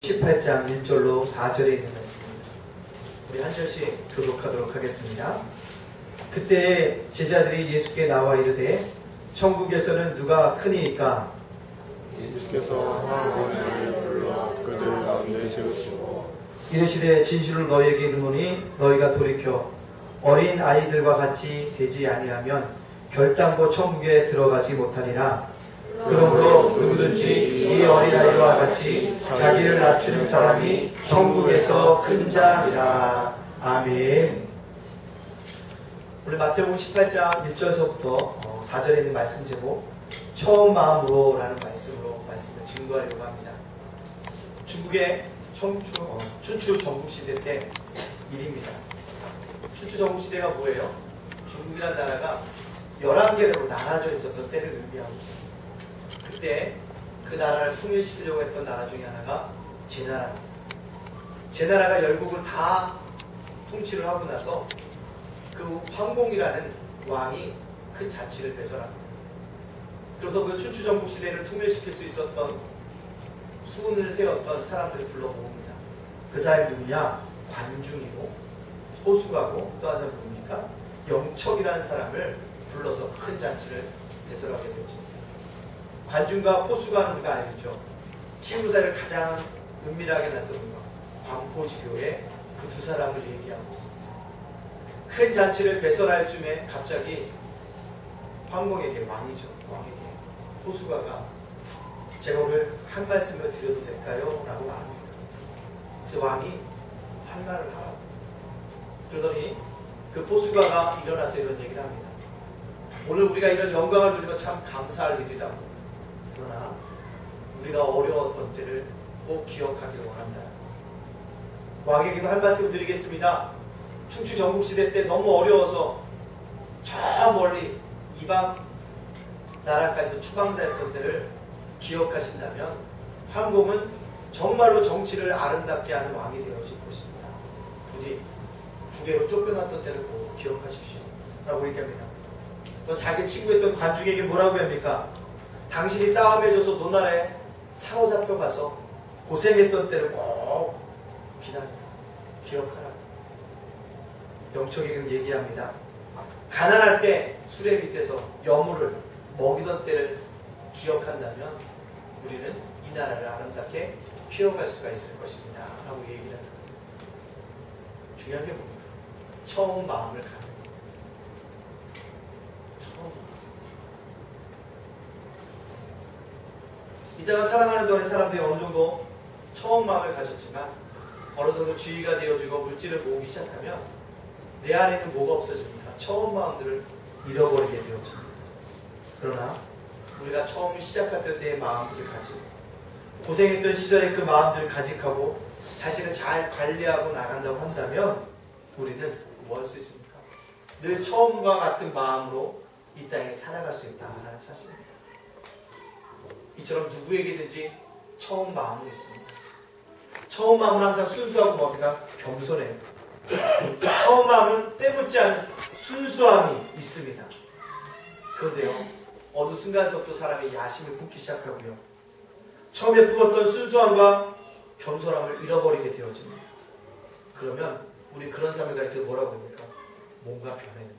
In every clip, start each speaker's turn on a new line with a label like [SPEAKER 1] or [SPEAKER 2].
[SPEAKER 1] 18장 1절로 4절에 있는 말씀입니다. 우리 한 절씩 교독하도록 하겠습니다. 그때 제자들이 예수께 나와 이르되 천국에서는 누가 크니이까?
[SPEAKER 2] 예수께서 환원을 불러 그들 가운데 세우시고
[SPEAKER 1] 이르시되 진실로 너희에게 이르노니 너희가 돌이켜 어린 아이들과 같이 되지 아니하면 결단코 천국에 들어가지 못하리라. 그러므로 누구든지 이 어린아이와 같이 자기를 낮추는 사람이 천국에서 큰 자이라. 아멘. 오늘 마태복음 18장 1절서부터 4절에 있는 말씀 제목 처음 마음으로 라는 말씀으로 말씀을 증거하려고 합니다. 중국의 춘추 전국시대 때 일입니다. 춘추 전국시대가 뭐예요? 중국이라는 나라가 11개로 나눠져 있었던 때를 의미하고 있습니다. 그때 그 나라를 통일시키려고 했던 나라 중에 하나가 제나라입니다. 제나라가 열국을 다 통치를 하고 나서 그 황공이라는 왕이 큰 자치를 배설합니다. 그래서 그 춘추 전국 시대를 통일시킬 수 있었던 수훈을 세웠던 사람들을 불러 모읍니다. 그 사람이 누구냐? 관중이고 호수가고 또 한 사람 누굽니까? 영척이라는 사람을 불러서 큰 잔치를 배설하게 되었죠. 관중과 호수가는 우리가 알겠죠. 친구 사이를 가장 은밀하게 놨던 광포지교의 그 두 사람을 얘기하고 있습니다. 큰 잔치를 배설할 쯤에 갑자기 황공에게 왕이죠. 왕에게 호수가가 제가 오늘 한 말씀을 드려도 될까요? 라고 말합니다. 그래서 왕이 한 말을 하라고. 그러더니 그 호수가가 일어나서 이런 얘기를 합니다. 오늘 우리가 이런 영광을 누리고 참 감사할 일이라고. 그러나 우리가 어려웠던 때를 꼭 기억하기를 원한다. 왕에게도 한 말씀 드리겠습니다. 춘추 전국시대 때 너무 어려워서 저 멀리 이방 나라까지도 추방됐던 때를 기억하신다면 황공은 정말로 정치를 아름답게 하는 왕이 되어질 것입니다. 부디 국외로 쫓겨났던 때를 꼭 기억하십시오. 라고 얘기합니다. 또 자기 친구였던 관중에게 뭐라고 합니까? 당신이 싸움에 져서 노날에 사로잡혀 가서 고생했던 때를 꼭 기억하라. 영척에게는 얘기합니다. 가난할 때 수레 밑에서 여물을 먹이던 때를 기억한다면 우리는 이 나라를 아름답게 키워갈 수가 있을 것입니다. 라고 얘기를 합니다. 중요한 게 뭡니까? 처음 마음을 갖는 것. 이따가 살아가는 동안에 사람들이 어느 정도 처음 마음을 가졌지만 어느 정도 주의가 되어지고 물질을 모으기 시작하면 내 안에는 뭐가 없어집니까? 처음 마음들을 잃어버리게 되어집니다. 그러나 우리가 처음 시작했던 때의 마음들을 가지고 고생했던 시절에 그 마음들을 가직하고 자신을 잘 관리하고 나간다고 한다면 우리는 뭐 할 수 있습니까? 늘 처음과 같은 마음으로 이 땅에 살아갈 수 있다는 사실입니다. 이처럼 누구에게든지 처음 마음은 있습니다. 처음 마음은 항상 순수하고 뭡니까? 겸손해요. 처음 마음은 때묻지 않은 순수함이 있습니다. 그런데요, 어느 순간서부터 사람의 야심을 품기 시작하고요. 처음에 품었던 순수함과 겸손함을 잃어버리게 되어집니다. 그러면 우리 그런 사람을 가리켜 뭐라고 합니까? 뭔가 변했네,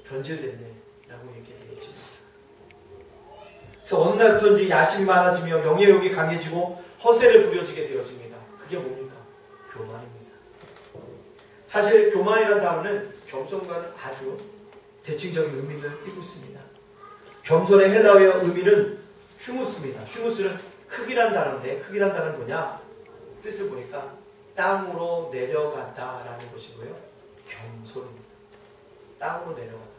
[SPEAKER 1] 변질됐네 라고 얘기해집니다. 그래서 어느 날부터인지 야심이 많아지며 명예욕이 강해지고 허세를 부려지게 되어집니다. 그게 뭡니까? 교만입니다. 사실 교만이라는 단어는 겸손과는 아주 대칭적인 의미를 띠고 있습니다. 겸손의 헬라어의 의미는 휴무스입니다. 휴무스는 흙이란 단어인데 흙이란 단어는 뭐냐? 뜻을 보니까 땅으로 내려간다라는 것이고요. 겸손입니다. 땅으로 내려간다.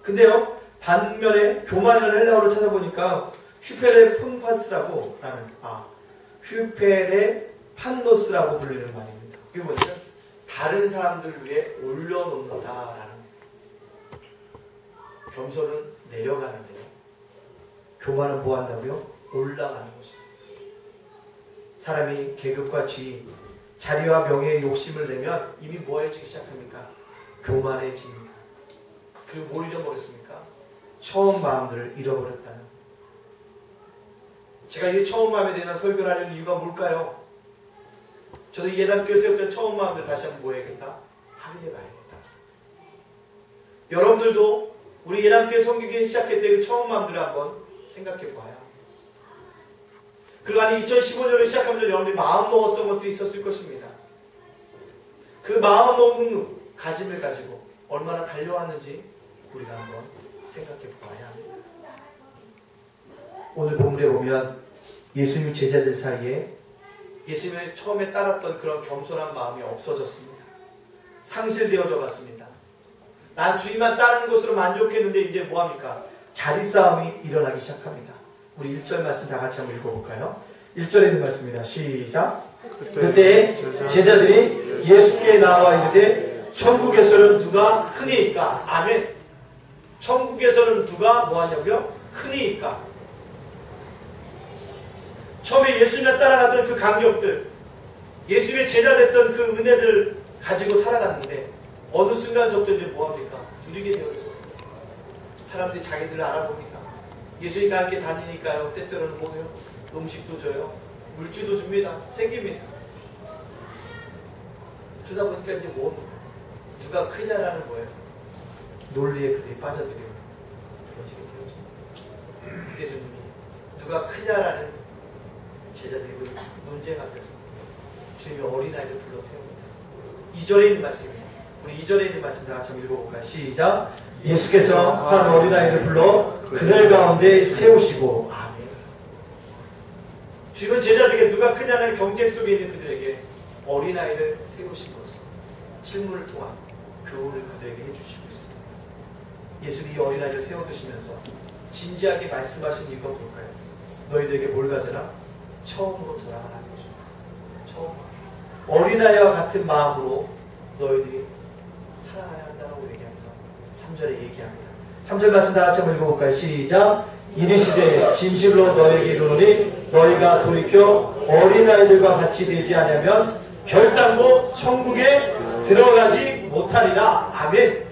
[SPEAKER 1] 근데요, 반면에 교만이라는 헬라어를 찾아보니까 휘페레 폰파스라고 휘페레 판노스라고 불리는 말입니다. 이게 뭐냐면 다른 사람들 위해 올려놓는다라는. 겸손은 내려가는데요. 교만은 뭐 한다고요? 올라가는 것입니다. 사람이 계급과 지위, 자리와 명예에 욕심을 내면 이미 뭐 해지기 시작합니까? 교만해집니다. 그리고 뭘 잃어버렸습니까? 처음 마음들을 잃어버렸다는. 제가 이 처음 마음에 대한 설교를 하려는 이유가 뭘까요? 저도 이 예담교회 세웠던 처음 마음들 다시 한번 뭐 해야겠다? 확인해 봐야겠다. 여러분들도 우리 예담교회 성교회 시작할 때 그 처음 마음들을 한번 생각해 봐야. 그리고 아니 2015년을 시작하면서 여러분들이 마음 먹었던 것들이 있었을 것입니다. 그 마음 먹는 가짐을 가지고 얼마나 달려왔는지 우리가 한번 생각해 봐야 합니다. 오늘 본문에 보면 예수님 제자들 사이에 예수님을 처음에 따랐던 그런 겸손한 마음이 없어졌습니다. 상실되어져 갔습니다. 난 주님만 따르는 것으로 만족했는데 이제 뭐합니까? 자리싸움이 일어나기 시작합니다. 우리 1절 말씀 다 같이 한번 읽어볼까요? 1절에 있는 말씀입니다. 시작. 그때 제자들이 예수께 나와 이르되 천국에서는 누가 크니이까? 아멘. 천국에서는 누가 뭐하냐고요? 크니이까? 처음에 예수님을 따라갔던 그 감격들, 예수님의 제자 됐던 그 은혜를 가지고 살아갔는데 어느 순간서부터 이제 뭐합니까? 누리게 되어 있습니다. 사람들이 자기들을 알아봅니다. 예수님과 함께 다니니까요. 때때로는 뭐해요? 음식도 줘요. 물주도 줍니다. 생깁니다. 그러다 보니까 이제 뭐 누가 크냐라는 거예요. 논리에 그들이 빠져들어요. 그때 주님이 누가 크냐라는 제자들이 논쟁 앞에서 주님이 어린아이를 불러 세웁니다. 2절에 있는 말씀입니다. 우리 2절에 있는 말씀 다 같이 읽어볼까요? 시작. 예수께서 한 어린아이를 불러 그들 가운데 세우시고. 아멘. 주님은 제자들에게 누가 크냐는 경쟁 속에 있는 그들에게 어린아이를 세우신 것을 실물을 통한 교훈을 그들에게 해주시고 있습니다. 예수님이 이 어린아이를 세워두시면서 진지하게 말씀하신 이유가 뭘까요? 너희들에게 뭘 가져라? 처음으로 돌아가라는 것입니다. 처음. 어린아이와 같은 마음으로 너희들이 살아가야 한다고 얘기하면서 3절에 얘기합니다. 3절 말씀 다 같이 한번 읽어볼까요? 시작. 이르시되 진실로 너희에게 이르노니 너희가 돌이켜 어린아이들과 같이 되지 않으면 결단코 천국에 들어가지 못하리라. 아멘.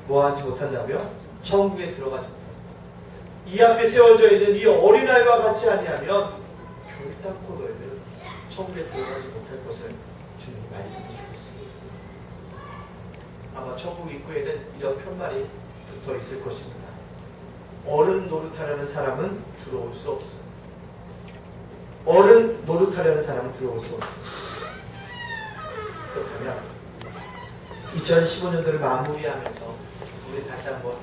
[SPEAKER 1] 뭐하지 못한다고요? 천국에 들어가지 못한다. 이 앞에 세워져 있는 이 어린아이와 같이 아니하면 결단코 너희들 천국에 들어가지 못할 것을 주님이 말씀해 주고 있습니다. 아마 천국 입구에는 이런 편말이 붙어 있을 것입니다. 어른 노릇하려는 사람은 들어올 수 없습니다. 어른 노릇하려는 사람은 들어올 수 없습니다. 그렇다면 2015년도를 마무리하면서 우리 다시 한번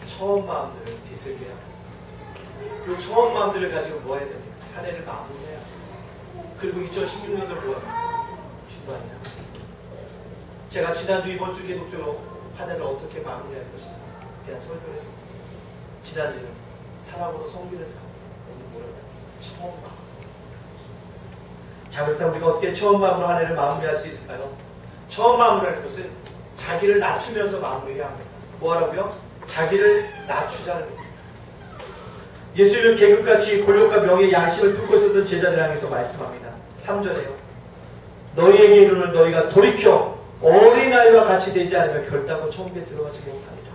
[SPEAKER 1] 처음 마음들을 되새겨야 합니다. 그 처음 마음들을 가지고 뭐 해야 됩니까? 한 해를 마무리해야 합니다. 그리고 2016년도를 뭐 합니까? 중간이야. 제가 지난주 이번주 계속적으로 한 해를 어떻게 마무리할 것인가 대한 설교를 했습니다. 지난주는 사랑으로 섬기는 삶, 오늘 뭐라고요? 처음 마음. 자, 그렇다면 우리가 어떻게 처음 마음으로 한 해를 마무리할 수 있을까요? 처음 마무리하는 것은 자기를 낮추면서 마무리해야 합니다. 뭐 하라고요? 자기를 낮추자는 겁니다. 예수님은 계급같이 권력과 명예, 야심을 품고 있었던 제자들 향해서 말씀합니다. 3절에요. 너희에게 이르는 너희가 돌이켜 어린아이와 같이 되지 않으면 결단코 천국에 들어가지 못하리라.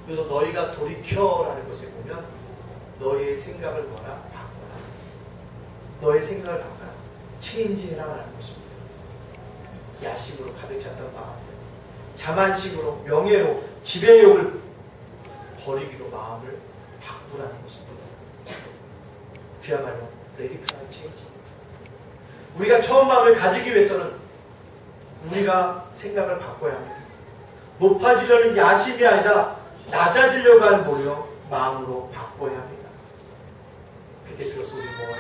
[SPEAKER 1] 그래서 너희가 돌이켜라는 것에 보면 너희의 생각을 뭐라? 바꿔라. 너의 생각을 바꿔라. 체인지해라라는 것입니다. 야심으로 가득 찼던 마음을 자만심으로, 명예로, 지배욕을 버리기로 마음을 바꾸라는 것입니다. 그야말로 레디컬한 체인지입니다. 우리가 처음 마음을 가지기 위해서는 우리가 생각을 바꿔야 합니다. 높아지려는 야심이 아니라 낮아지려고 하는 뭐요? 마음으로 바꿔야 합니다. 그때 비로소 우리 뭐예요?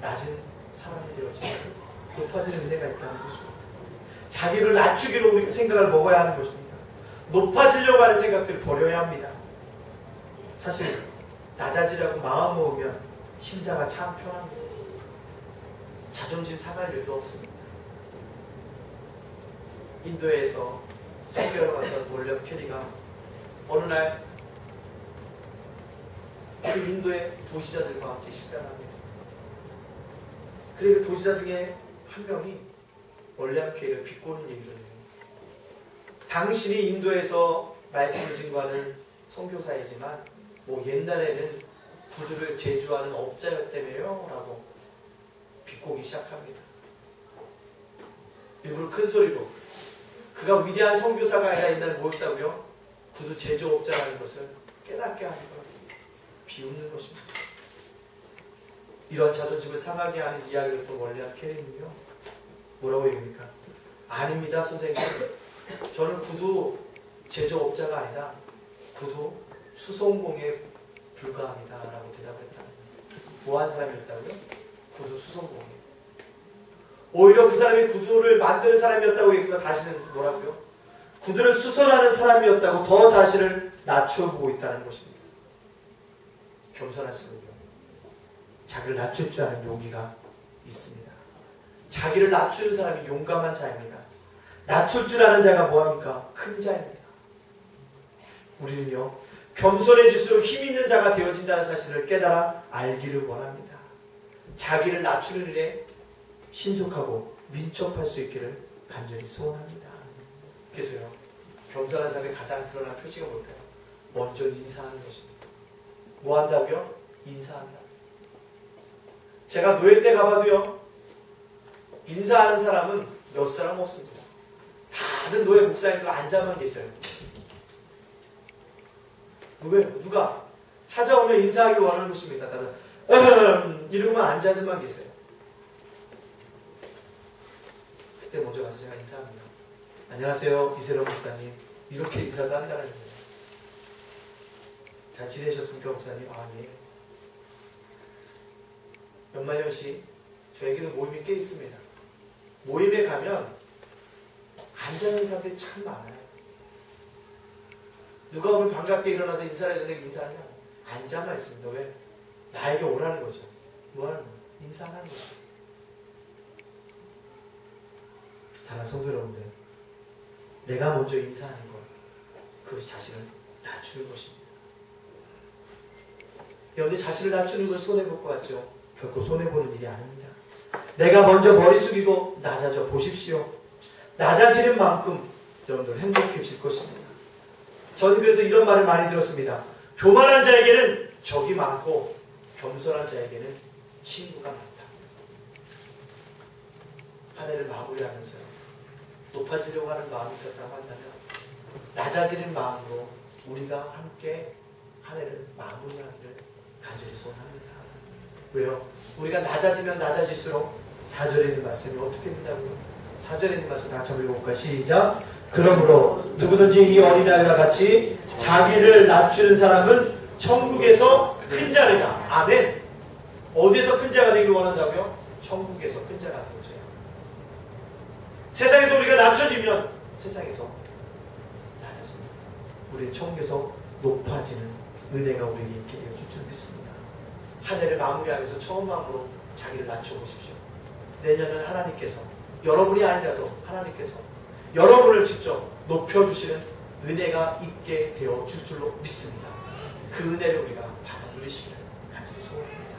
[SPEAKER 1] 낮은 사람이 되어지고 높아지는 은혜가 있다는 것입니다. 자기를 낮추기로 우리 생각을 먹어야 하는 것입니다. 높아지려고 하는 생각들을 버려야 합니다. 사실 낮아지려고 마음 먹으면 심사가 참 편합니다. 자존심 상할 일도 없습니다. 인도에서 선교하러 갔던 몰련 캐리가 어느 날 그 인도의 도시자들과 함께 식사를 합니다. 그리고 도시자 중에 한 명이 월량 캐리를 비꼬는 얘기를 해요. 당신이 인도에서 말씀을 증거하는 선교사이지만 뭐 옛날에는 구두를 제조하는 업자였다며요 라고 비꼬기 시작합니다. 일부러 큰 소리로 그가 위대한 선교사가 아니라 옛날에 뭐였다고요? 구두 제조업자라는 것을 깨닫게 하는 것, 비웃는 것입니다. 이런 자존심을 상하게 하는 이야기를 또 원래한 캐리는요, 뭐라고 얘기합니까? 아닙니다, 선생님. 저는 구두 제조업자가 아니라 구두 수송공에 불과합니다 라고 대답했다. 뭐한 사람이었다고요? 구두 수송공에. 오히려 그 사람이 구두를 만드는 사람이었다고 얘기하면 다시는 뭐라고요? 구두를 수선하는 사람이었다고 더 자신을 낮춰보고 있다는 것입니다. 겸손할수록요, 자기를 낮출 줄 아는 용기가 있습니다. 자기를 낮추는 사람이 용감한 자입니다. 낮출 줄 아는 자가 뭐합니까? 큰 자입니다. 우리는요, 겸손해질수록 힘있는 자가 되어진다는 사실을 깨달아 알기를 원합니다. 자기를 낮추는 일에 신속하고 민첩할 수 있기를 간절히 소원합니다. 그래서요, 겸손한 사람의 가장 드러난 표시가 뭘까요? 먼저 인사하는 것입니다. 뭐 한다고요? 인사한다. 제가 노예 때 가봐도요, 인사하는 사람은 몇 사람 없습니다. 다들 노예 목사님들 앉아만 계세요. 누가 찾아오면 인사하기 원하는 것입니다. 다들 이러고만 앉아들만 계세요. 그때 먼저 가서 제가 인사합니다. 안녕하세요, 이세롬 목사님. 이렇게 인사도 한다는 거예요. 잘 지내셨습니까, 목사님? 아, 예. 연말연시 저에게도 모임이 꽤 있습니다. 모임에 가면 앉아있는 사람들이 참 많아요. 누가 오면 반갑게 일어나서 인사를 해주는데 인사하냐? 앉아만 있습니다. 왜? 나에게 오라는 거죠. 뭐 하는 거예요? 인사하는 거죠. 사랑하는 성도 여러분들, 내가 먼저 인사하는 것, 그것이 자신을 낮추는 것입니다. 여러분들 자신을 낮추는 것이 손해볼 것 같죠? 결코 손해보는 일이 아닙니다. 내가 먼저 머리 숙이고 낮아져 보십시오. 낮아지는 만큼 여러분들 행복해질 것입니다. 저는 그래서 이런 말을 많이 들었습니다. 교만한 자에게는 적이 많고 겸손한 자에게는 친구가 많다. 한 해를 마무리하면서요, 높아지려고 하는 마음이 있었다고 한다면 낮아지는 마음으로 우리가 함께 한 해를 마무리하기를 간절히 소원합니다. 왜요? 우리가 낮아지면 낮아질수록 4절에 있는 말씀이 어떻게 된다고요? 4절에 있는 말씀 다 같이 한번 읽어볼까요? 시작! 그러므로 누구든지 이 어린아이와 같이 자기를 낮추는 사람은 천국에서 큰 자리다. 아멘! 어디에서 큰 자가 되길 원한다고요? 천국에서 큰 자가 되고자. 세상에서 우리가 낮춰지면 세상에서 낮아집니다. 우리는 천국에서 높아지는 은혜가 우리에게 있게 되어 줄 줄 믿습니다. 한 해를 마무리하면서 처음 마음으로 자기를 낮춰보십시오. 내년은 하나님께서, 여러분이 아니라도 하나님께서 여러분을 직접 높여주시는 은혜가 있게 되어 줄 줄로 믿습니다. 그 은혜를 우리가 받아 누리시기를 간절히 소원합니다.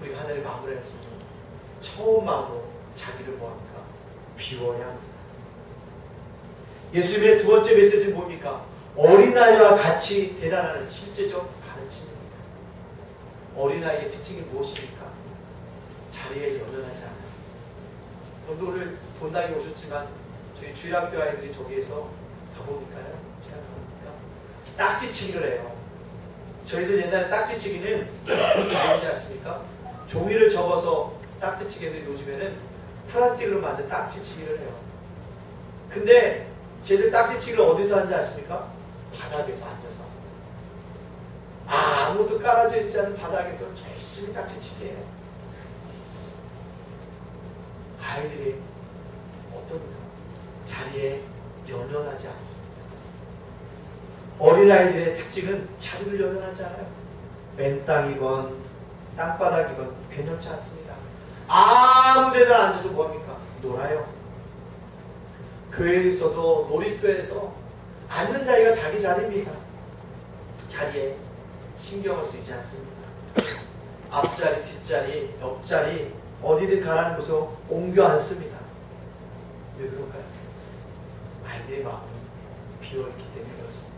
[SPEAKER 1] 우리가 한 해를 마무리하면서 처음 마음으로 자기를 뭐합니까? 비워야 합니다. 예수님의 두 번째 메시지는 뭡니까? 어린아이와 같이 되라는 실제적 가르침입니다. 어린아이의 특징이 무엇입니까? 자리에 연연하지 않아요. 오늘 본당에 오셨지만 저희 주일학교 아이들이 저기에서 가보니까요, 제가 가보니까 딱지치기를 해요. 저희들 옛날에 딱지치기는 뭔지 아십니까? 종이를 접어서 딱지치기들 요즘에는 플라스틱으로 만든 딱지치기를 해요. 근데 쟤들 딱지치기를 어디서 하는지 아십니까? 바닥에서 앉아서. 아무것도 깔아져 있지 않은 바닥에서 열심히 딱지치기 해요. 아이들이 어떤가? 자리에 연연하지 않습니다. 어린아이들의 특징은 자리를 연연하지 않아요. 맨땅이건 땅바닥이건 괜찮지 않습니다. 아무 데나 앉아서 뭐합니까? 놀아요. 교회에 있어도 놀이터에서 앉는 자리가 자기 자리입니다. 자리에 신경을 쓰이지 않습니다. 앞자리, 뒷자리, 옆자리 어디든 가라는 곳으로 옮겨 앉습니다. 왜 그럴까요? 아이들의 마음이 비어있기 때문에 그렇습니다.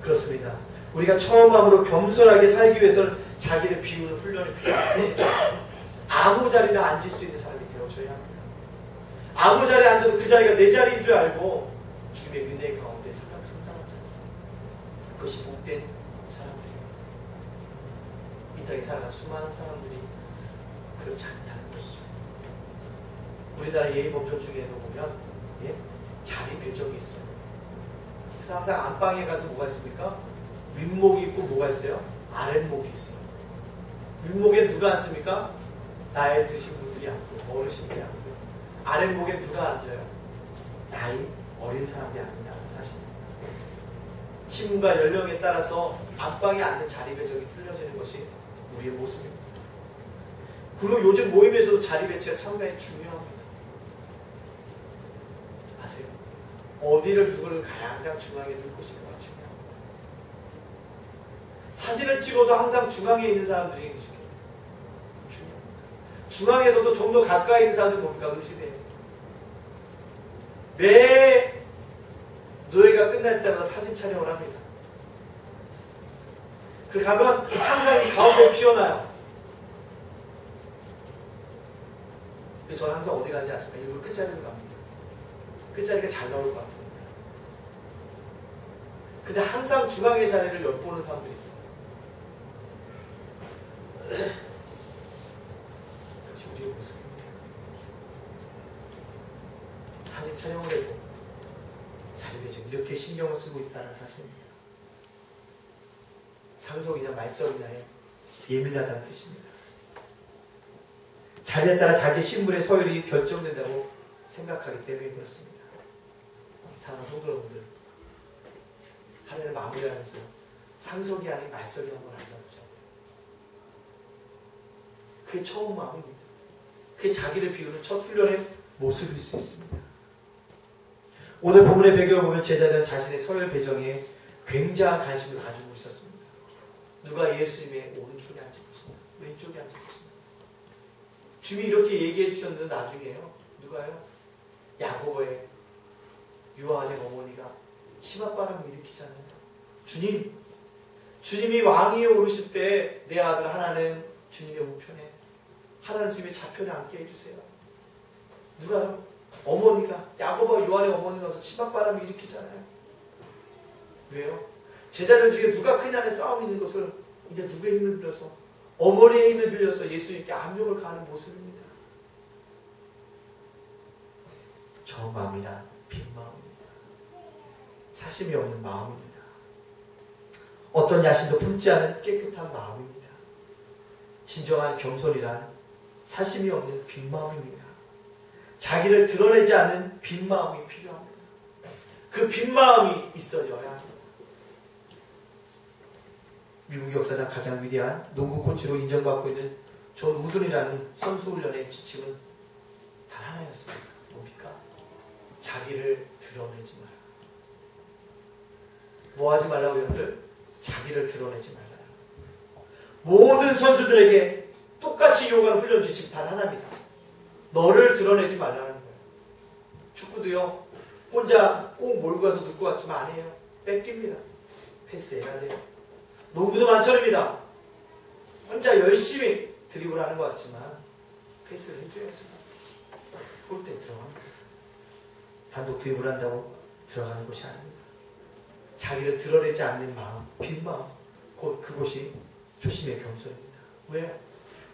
[SPEAKER 1] 그렇습니다. 우리가 처음 마음으로 겸손하게 살기 위해서는 자기를 비우는 훈련이 필요한데 아무 자리나 앉을 수 있는 사람이 되어줘야 합니다. 아무 자리에 앉아도 그 자리가 내 자리인 줄 알고 주님의 은혜 가운데 생각한다는 사람. 그것이 복된 사람들이에요. 이 땅에 살아가는 수많은 사람들이 그렇지 않다는 것이죠. 우리나라 예의범절 중에도 보면 자리 배정이 있어요. 그래서 항상 안방에 가도 뭐가 있습니까? 윗목이 있고 뭐가 있어요? 아랫목이 있어요. 윗목에 누가 앉습니까? 나이 드신 분들이 앉고 어르신들이 앉고 아랫목에 누가 앉아요? 나이 어린 사람들이 앉는다는 사실입니다. 신분과 연령에 따라서 안방에 앉는 자리 배정이 틀려지는 것이 우리의 모습입니다. 그리고 요즘 모임에서도 자리 배치가 상당히 중요합니다. 아세요? 어디를 누구를 가장 중앙에 둘 것인가 중요합니다. 사진을 찍어도 항상 중앙에 있는 사람들이 중요합니다. 중앙에서도 좀 더 가까이 있는 사람들 뭡니까? 의시돼요. 매 노예가 끝날 때마다 사진 촬영을 합니다. 그 가면 항상 이 가운데 피어나요. 그래서 저는 항상 어디 가는지 아십니까? 일부러 끝자리로 갑니다. 끝자리가 잘 나올 것 같은데. 근데 항상 중앙의 자리를 엿보는 사람들이 있어요. 그것이 우리의 모습입니다. 사진 촬영을 해도 자리 배정 이렇게 신경을 쓰고 있다는 사실입니다. 상속이냐 말썽이냐에 예민하다는 뜻입니다. 자리에 따라 자기 신분의 서열이 결정된다고 생각하기 때문에 그렇습니다. 사랑하는 성도 여러분들, 한 해를 마무리하면서 상속이 아닌 말썽이 한번 앉아보죠. 그게 처음 마음입니다. 그게 자기를 비우는 첫 훈련의 모습일 수 있습니다. 오늘 본문의 배경을 보면 제자들은 자신의 서열 배정에 굉장한 관심을 가지고 있었습니다. 누가 예수님의 오른쪽에 앉을 것인가, 왼쪽에 앉을 것인가. 주님이 이렇게 얘기해 주셨는데 나중에요. 누가요? 야고보의 유아의 어머니가 치맛바람을 일으키잖아요. 주님이 왕위에 오르실 때 내 아들 하나는 주님의 우편에, 하나는 주님의 좌편에 앉게 해주세요. 누가요? 어머니가, 야고보와 요한의 어머니가 와서 치맛바람을 일으키잖아요. 왜요? 제자들 중에 누가 크냐는 싸움이 있는 것을 이제 누구의 힘을 빌려서, 어머니의 힘을 빌려서 예수님께 압력을 가하는 모습입니다. 저 마음이란 빈 마음입니다. 사심이 없는 마음입니다. 어떤 야심도 품지 않은 깨끗한 마음입니다. 진정한 겸손이란 사심이 없는 빈 마음입니다. 자기를 드러내지 않는 빈 마음이 필요합니다. 그 빈 마음이 있어져야 합니다. 미국 역사상 가장 위대한 농구 코치로 인정받고 있는 존 우든이라는 선수훈련의 지침은 단 하나였습니다. 뭡니까? 자기를 드러내지 마라. 뭐 하지 말라고 여러분들? 자기를 드러내지 말라. 모든 선수들에게 똑같이 요구하는 훈련 지침 단 하나입니다. 너를 드러내지 말라는 거예요. 축구도요. 혼자 꼭 몰고 가서 눕고 왔지만 안 해요. 뺏깁니다. 패스해야 돼요. 농구도 마찬가지입니다. 혼자 열심히 드리블하는 것 같지만 패스를 해줘야죠. 골대 들어갑니다. 단독 드리블한다고 들어가는 것이 아닙니다. 자기를 드러내지 않는 마음, 빈 마음, 곧 그것이 조심의 겸손입니다. 왜?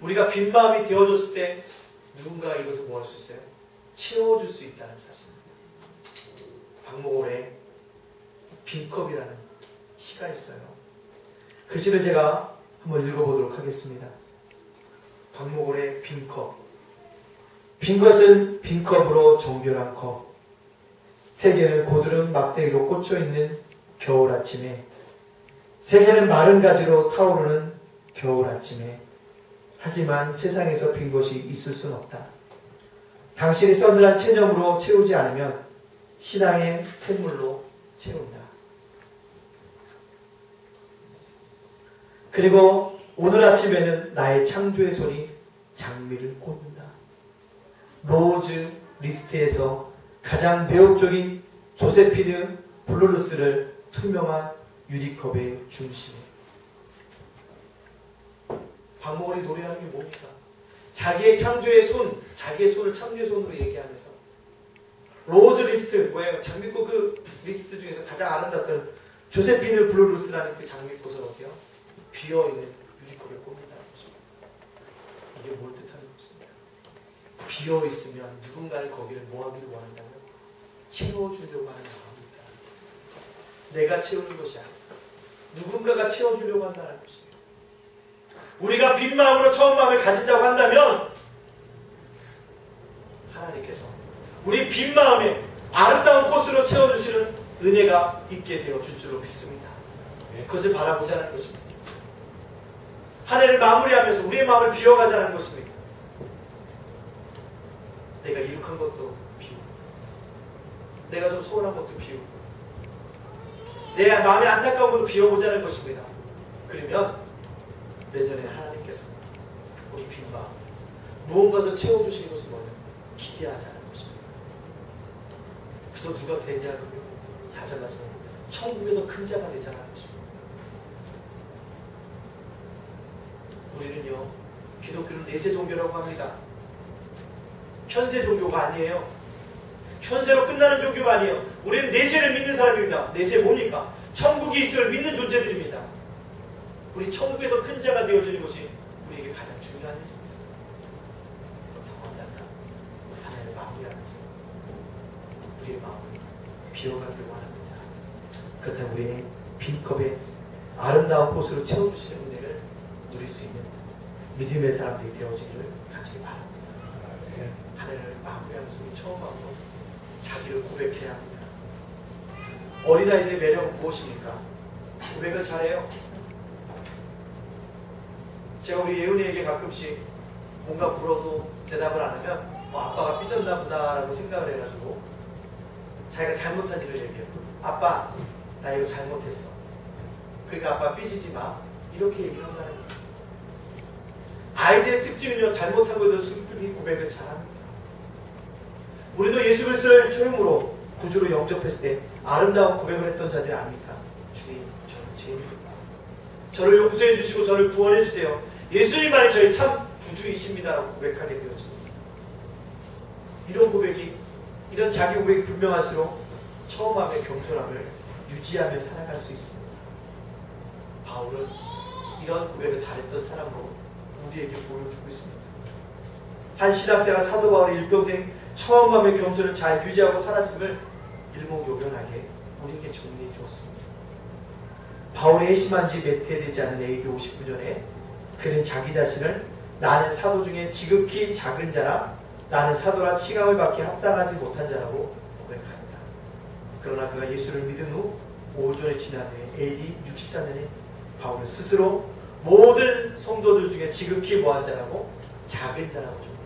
[SPEAKER 1] 우리가 빈 마음이 되어졌을 때 누군가가 이것을 뭐 할 수 있어요? 채워줄 수 있다는 사실입니다. 박목월의 빈컵이라는 시가 있어요. 그 시를 제가 한번 읽어보도록 하겠습니다. 박목월의 빈컵. 빈 것은 빈컵으로 정결한 컵. 세계는 고드름 막대기로 꽂혀있는 겨울 아침에, 세계는 마른 가지로 타오르는 겨울 아침에, 하지만 세상에서 빈 것이 있을 수는 없다. 당신이 서늘한 체념으로 채우지 않으면 신앙의 샘물로 채운다. 그리고 오늘 아침에는 나의 창조의 손이 장미를 꽂는다. 로즈 리스트에서 가장 매혹적인 조세피드 블루루스를 투명한 유리컵의 중심에 박목원이 노래하는 게 뭡니까? 자기의 창조의 손, 자기의 손을 창조의 손으로 얘기하면서 로즈 리스트, 뭐예요? 장미꽃 그 리스트 중에서 가장 아름답던 조세핀을 블루루스라는 그 장미꽃을 어때요? 비어있는 유리컵에 꼽는다는 것입니다. 이게 뭘 뜻하는 것입니까? 비어있으면 누군가를 거기를 뭐하기를 원한다고요? 채워주려고 하는 마음입니다. 내가 채우는 것이 아니라 누군가가 채워주려고 한다는 것이에요. 우리가 빈 마음으로 처음 마음을 가진다고 한다면 하나님께서 우리 빈 마음에 아름다운 꽃으로 채워주시는 은혜가 있게 되어 줄 줄로 믿습니다. 그것을 바라보자는 것입니다. 한 해를 마무리하면서 우리의 마음을 비워가자는 것입니다. 내가 이룩한 것도 비우고 내가 좀 소원한 것도 비우고 내 마음에 안타까운 것도 비워보자는 것입니다. 그러면 내년에 하나님께서 우리 빈 마음 무언가서 채워주시는 것을 뭐냐? 기대하자는 것입니다. 그래서 누가 되냐고요? 4절 말씀 천국에서 큰 자가 되자는 것입니다. 우리는요 기독교는 내세 종교라고 합니다. 현세 종교가 아니에요. 현세로 끝나는 종교가 아니에요. 우리는 내세를 믿는 사람입니다. 내세 뭡니까? 천국이 있음을 믿는 존재들입니다. 우리 천국에서 큰 자가 되어지는 것이 우리에게 가장 중요한 일입니다. 그렇다고 한다면 하나님을 마무리하면서 우리의 마음을 비워가기를 원합니다. 그렇다면 우리의 빈컵에 아름다운 꽃으로 채워주시는 은혜를 누릴 수 있는 믿음의 사람들이 되어지기를 간절히 바랍니다. 하나님을 마무리하면서 우리 처음 마음으로 자기를 고백해야 합니다. 어린아이들의 매력은 무엇입니까? 고백을 잘해요. 제가 우리 예은이에게 가끔씩 뭔가 물어도 대답을 안 하면 아빠가 삐졌나 보다 라고 생각을 해가지고 자기가 잘못한 일을 얘기해요. 아빠 나 이거 잘못했어. 그러니까 아빠 삐지지 마. 이렇게 얘기를 한다는 거예요. 아이들의 특징은요 잘못한 것에 대해서 순순히 고백을 잘합니다. 우리도 예수 그리스도를 처음으로 구주로 영접했을 때 아름다운 고백을 했던 자들이 아닙니까? 주님 저는 죄인입니다. 저를 용서해 주시고 저를 구원해 주세요. 예수님만이 저희 참 구주이십니다라고 고백하게 되어집니다. 이런 고백이 이런 자기 고백이 분명할수록 처음 마음의 겸손함을 유지하며 살아갈 수 있습니다. 바울은 이런 고백을 잘했던 사람으로 우리에게 보여주고 있습니다. 한 신학자가 사도 바울이 일평생 처음 마음의 겸손을 잘 유지하고 살았음을 일목요연하게 우리에게 정리해 주었습니다. 바울이 회심한 지 몇 해 되지 않은 AD 59년에 그는 자기 자신을 나는 사도 중에 지극히 작은 자라 나는 사도라 칭함을 받기 합당하지 못한 자라고 고백합니다. 그러나 그가 예수를 믿은 후 5년이 지난 후에 AD 64년에 바울은 스스로 모든 성도들 중에 지극히 뭐한 자라고? 작은 자라고 줍니다.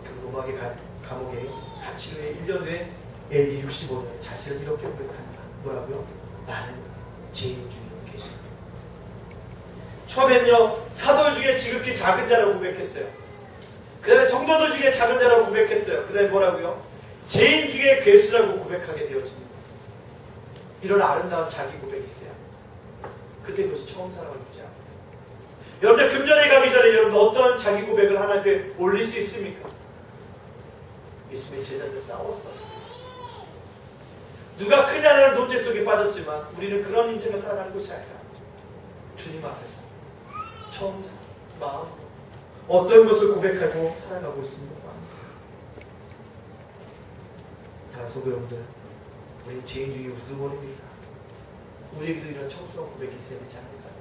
[SPEAKER 1] 그 로마의 감옥에 갇힌 후에 1년 후에 AD 65년에 자신을 이렇게 고백합니다. 뭐라고요? 나는 죄인 중에 계수입니다. 처음에는요 사도들 중에 지극히 작은 자라고 고백했어요. 그 다음에 성도들 중에 작은 자라고 고백했어요. 그 다음에 뭐라고요? 죄인 중에 괴수라고 고백하게 되어집니다. 이런 아름다운 자기 고백이 있어요. 그때 그것이 처음 사랑을 유지합니다. 여러분들 금년에 가기 전에 여러분들 어떤 자기 고백을 하나님께 올릴 수 있습니까? 예수님의 제자들 싸웠어요. 누가 크냐는 논제 속에 빠졌지만 우리는 그런 인생을 살아가는 것이 아니라 주님 앞에서 처음 마음 어떤 것을 고백하고 살아가고 있습니까? 사랑하는 성도 여러분들, 우리 죄인 중에 우두머리입니다. 우리에게도 이런 청순한 고백이 있어야 되지 않을까요?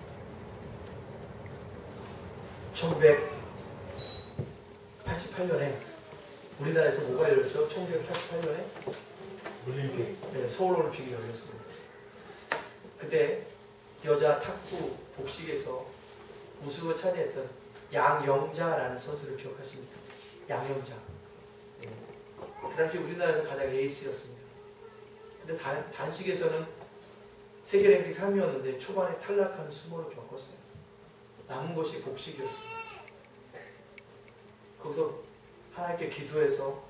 [SPEAKER 1] 1988년에 우리나라에서 뭐가 열렸죠? 1988년에
[SPEAKER 2] 올림픽.
[SPEAKER 1] 네, 서울올림픽이 열렸습니다. 그때 여자 탁구 복식에서 우승을 차지했던 양영자라는 선수를 기억하십니까? 양영자. 네. 그 당시 우리나라에서 가장 에이스였습니다. 근데 단식에서는 세계 랭킹 3위였는데 초반에 탈락하는 수모를 겪었어요. 남은 것이 복식이었습니다. 거기서 하나님께 기도해서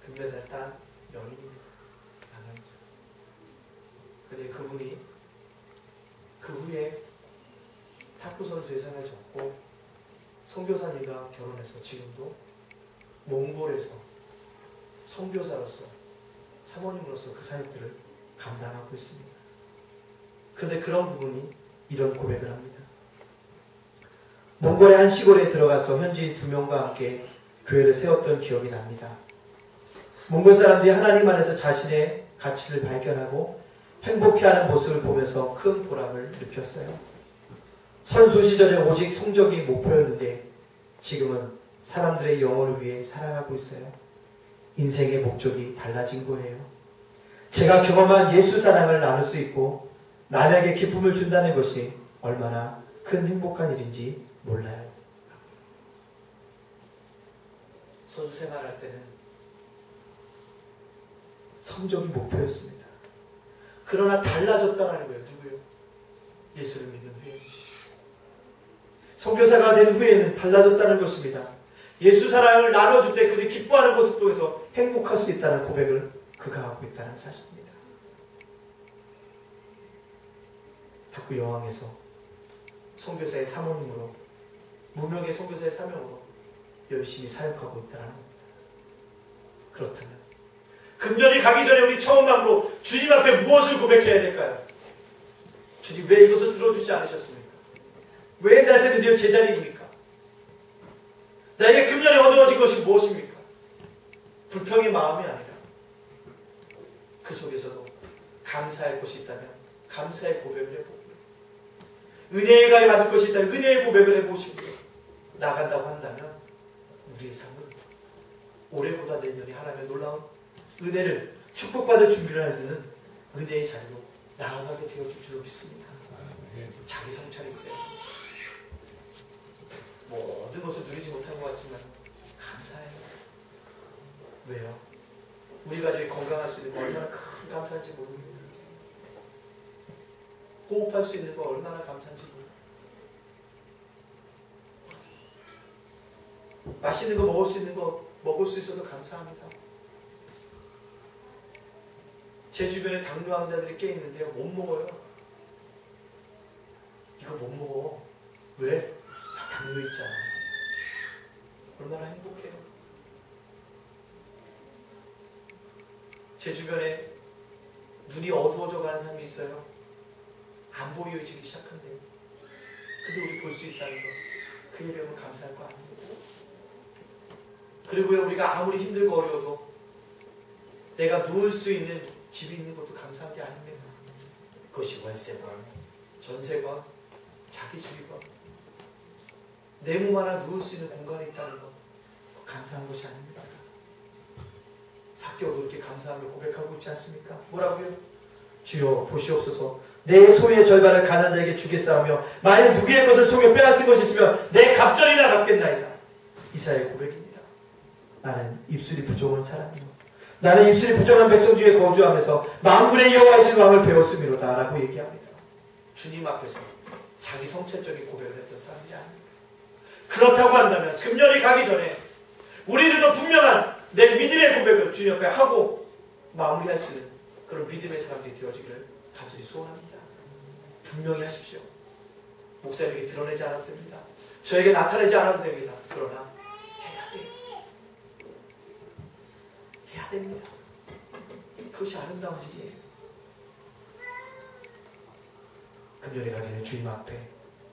[SPEAKER 1] 금메달을 딴 여인입니다. 양영자. 근데 그분이 그 후에 탁구 선수의 상을 졌고 선교사님과 결혼해서 지금도 몽골에서 선교사로서 사모님으로서 그 사역들을 감당하고 있습니다. 그런데 그런 부분이 이런 고백을 합니다. 몽골의 한 시골에 들어가서 현지인 2명과 함께 교회를 세웠던 기억이 납니다. 몽골 사람들이 하나님 안에서 자신의 가치를 발견하고 행복해하는 모습을 보면서 큰 보람을 느꼈어요. 선수 시절에 오직 성적이 목표였는데 지금은 사람들의 영혼을 위해 살아가고 있어요. 인생의 목적이 달라진 거예요. 제가 경험한 예수 사랑을 나눌 수 있고 남에게 기쁨을 준다는 것이 얼마나 큰 행복한 일인지 몰라요. 선수 생활할 때는 성적이 목표였습니다. 그러나 달라졌다는 거예요. 누구요? 예수를 믿는 후에. 선교사가 된 후에는 달라졌다는 것입니다. 예수 사랑을 나눠줄 때 그들이 기뻐하는 모습 속에서 행복할 수 있다는 고백을 그가 하고 있다는 사실입니다. 탁구 여왕에서 선교사의 사모님으로 무명의 선교사의 사명으로 열심히 사역하고 있다는 겁니다. 그렇다면 금전이 가기 전에 우리 처음 마음으로 주님 앞에 무엇을 고백해야 될까요? 주님 왜 이것을 들어주지 않으셨습니까? 왜 나에게 내 제자리입니까? 나에게 금전이 얻어진 것이 무엇입니까? 불평의 마음이 아니라 그 속에서도 감사할 것이 있다면 감사의 고백을 해보고 은혜의 가에 받을 것이 있다면 은혜의 고백을 해보시고 나간다고 한다면 우리의 삶은 올해보다 내년에 하나님의 놀라운 은혜를 축복받을 준비를 해주는 은혜의 자리로 나아가게 되어줄 줄로 믿습니다. 자기 성찰이 있어요. 모든 것을 누리지 못한 것 같지만 감사해요. 왜요? 우리 가족이 건강할 수 있는 거 얼마나 큰 감사한지 모릅니다. 호흡할 수 있는 거 얼마나 감사한지 모릅니다. 맛있는 거 먹을 수 있는 거 먹을 수 있어서 감사합니다. 제 주변에 당뇨 환자들이 꽤 있는데요. 못 먹어요. 이거 못 먹어. 왜? 나 당뇨 있잖아. 얼마나 행복해요. 제 주변에 눈이 어두워져 가는 사람이 있어요. 안 보여지기 시작한대요. 근데 우리 볼 수 있다는 거, 그 일에는 감사할 거 아닙니까? 그리고 우리가 아무리 힘들고 어려워도 내가 누울 수 있는 집이 있는 것도 감사한 게 아닙니다. 그것이 월세건, 전세건, 자기 집이건 내 몸 하나 누울 수 있는 공간이 있다는 것, 감사한 것이 아닙니다. 사개오도 이렇게 감사하며 고백하고 있지 않습니까? 뭐라고요? 주여 보시옵소서. 내 소유의 절반을 가난한 자에게 주겠사오며 만일 누구의 것을 속여 빼앗은 것이 있으면 내 갑절이나 갚겠나이다. 이사야의 고백입니다. 나는 입술이 부정한 사람이요 나는 입술이 부정한 백성 중에 거주하면서 만군의 여호와이신 왕을 배웠음이로다 라고 얘기합니다. 주님 앞에서 자기 성찰적인 고백을 했던 사람이 아닙니다. 그렇다고 한다면 금년이 가기 전에 우리들도 분명한 내 믿음의 고백을 주님 앞에 하고 마무리할 수 있는 그런 믿음의 사람들이 되어지기를 간절히 소원합니다. 분명히 하십시오. 목사님에게 드러내지 않아도 됩니다. 저에게 나타내지 않아도 됩니다. 그러나 해야 돼요. 해야 됩니다. 그것이 아름다운 일이에요. 금년에 가기 전에 주님 앞에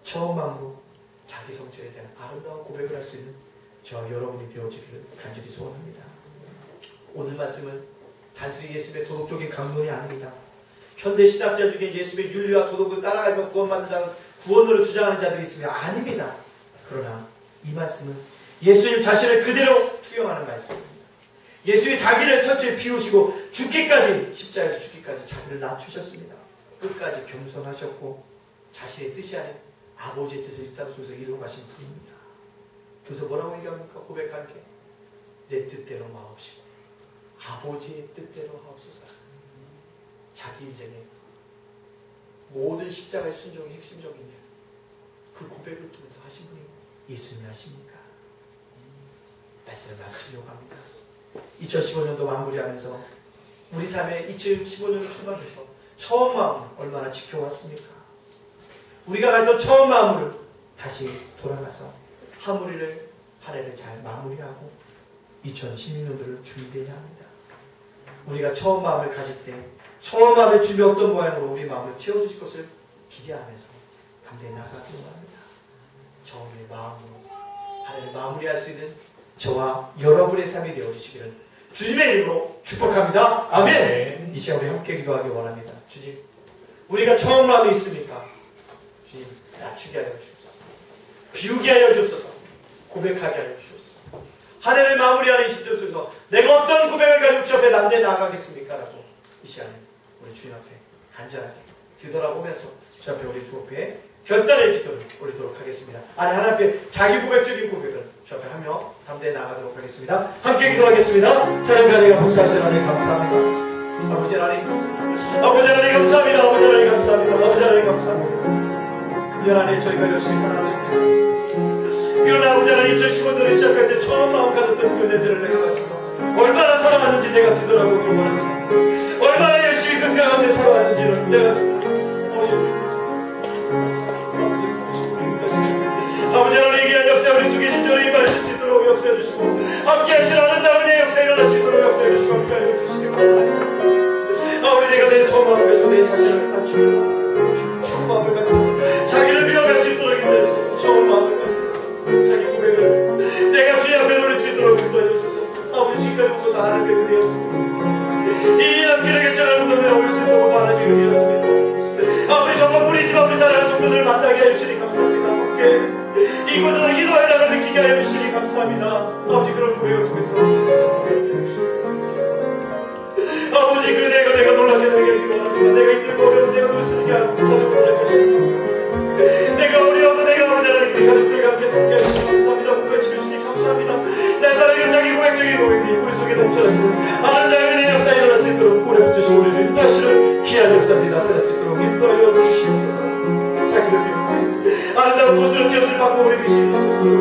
[SPEAKER 1] 처음 마음으로 자기 성찰에 대한 아름다운 고백을 할 수 있는 저와 여러분이 되어지기를 간절히 소원합니다. 오늘 말씀은 단순히 예수님의 도덕적인 강론이 아닙니다. 현대 신학자 중에 예수님의 윤리와 도덕을 따라가며 구원받는다는 구원론을 주장하는 자들이 있으면 아닙니다. 그러나 이 말씀은 예수님 자신을 그대로 투영하는 말씀입니다. 예수님이 자기를 천천히 비우시고 죽기까지, 십자가에서 죽기까지 자기를 낮추셨습니다. 끝까지 겸손하셨고 자신의 뜻이 아닌 아버지의 뜻을 이 땅 속에서 이루어 가신 분입니다. 그래서 뭐라고 얘기합니까? 고백하는 게 내 뜻대로 마옵시고 아버지의 뜻대로 하옵소서. 자기 인생의 모든 십자가의 순종이 핵심적인 일, 그 고백을 통해서 하신 분이 예수님이 하십니까? 말씀을 마치려고 합니다. 2015년도 마무리하면서 우리 삶에 2015년을 출발해서 처음 마음을 얼마나 지켜왔습니까? 우리가 갔던 처음 마음을 다시 돌아가서 한 해를 잘 마무리하고 2016년도를 준비해야 합니다. 우리가 처음 마음을 가질 때 처음 마음의 준비 어떤 모양으로 우리 마음을 채워주실 것을 기대하면서 담대히 나아가기 원합니다. 처음의 마음으로 한 해를 마무리할 수 있는 저와 여러분의 삶이 되어주시기를 주님의 이름으로 축복합니다. 아멘. 이 시간 우리 함께 기도하기 원합니다. 주님, 우리가 처음 마음이 있습니까? 주님, 낮추게 하여 주옵소서. 비우게 하여 주옵소서. 고백하게 하여 주옵소서. 한 해를 마무리하는 이 시점 속에서 내가 어떤 고백을 가지고 주 앞에 남대 나아가겠습니까? 라고 이 시간에 우리 주님 앞에 간절하게 뒤돌아보면서 주 앞에 우리 주 앞에 결단의 기도를 올리도록 하겠습니다. 아니, 하나님 앞에 자기 고백적인 고백을 주 앞에 하며 담대히 나가도록 하겠습니다. 함께 기도하겠습니다. 사랑과 은혜가 복수하시는 하나님 감사합니다. 아버지 하나님 감사합니다. 아버지 하나님 감사합니다. 아버지 하나님 감사합니다. 아버지 하나님 감사합니다. 금년 안에 저희가 열심히 살아가십니다. 그러나 아버지 하나님 저 시간들을 시작할 때 처음 마음 가졌던 그 은혜들을 내가 가지고 얼마나 살아왔는지 내가 뒤돌아보기 원합니다. 얼마나 열심히 그 가운데 살아왔는지를 내가 아버지 하나님 귀한 역사 우리 속에 진정으로 임하실 수 있도록 역사해 주시고 함께 하시는 아름다운 은혜의 역사 일어날 수 있도록 역사해 주시고 함께 하여 주시기 바랍니다. 우리 내가 내 처음 마음을 가지고 내 자신을 낮추고 처음 마음을 가지고 자기를 비워갈 수 있도록 인도해주소서. 처음 마음을 가지고 자기 고백을 내가 주님 앞에 놓을 수 있도록 인도해 주소서. 아버지 지금까지 온 것 다 하나님께 은혜였습니다. 이 함께를 결정하는 것도 올 수 있는 것도 하나님께 은혜였습니다. 아버지 정말 우리지만 우리 사랑하는 성도들을 만나게 해주시니 감사합니다. 이곳에서 기도의 나를 느끼게 하여 주시니 감사합니다. 아버지 그런 고백을 통해서 아버지 그 내가 놀라게 되게 기도합니다. 내가 힘들고 어려워도 내가 놀 수 있게 하고 가족을 하시니 감사합니다. 내가 어려워도 내가 언제나 우리 가족들과 함께 함께 하시니 감사합니다. 고백 지켜주시니 감사합니다. 내가 이런 자기 고백적인 고백이 우리 속에 넘쳐났으면 아름다운 은혜의 역사 일어날 수 있도록 오래 붙으시고 우리를 인도하시는 귀한 역사들이 나타날 수 있도록 인도하여 주시옵소서. 자기를 비우고 아름다운 곳으로 지어줄 방법을 입으시니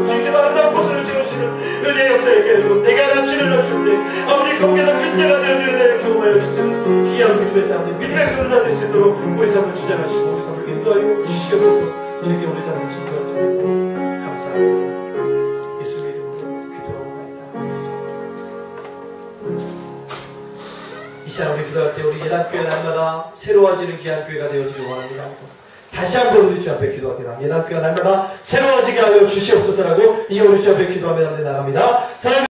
[SPEAKER 1] 주님께서 아름다운 곳으로 지어주시는 은혜의 역사에 깨닫고 내가 나치를 낮출 때 아무리 거기에서 큰 자가 되어주는 데를 경험하여 주시는 귀한 믿음의 사람들 믿음의 손을 받을 수 있도록 우리 삶을 주장하시고 우리 삶을 인도하여 주시옵소서. 저에게 우리 삶을 지켜주시고 감사합니다. 예수의 이름으로 기도하옵나이다. 이 시간 우리 기도할 때 우리 예단교회 날마다 새로워지는 귀한 교회가 되어지길 원합니다. 다시 한번 우리 주 앞에 기도합니다. 예단교회 날마다 새로워지게 하여 주시옵소서라고 이제 우리 주 앞에 기도하며 나갑니다.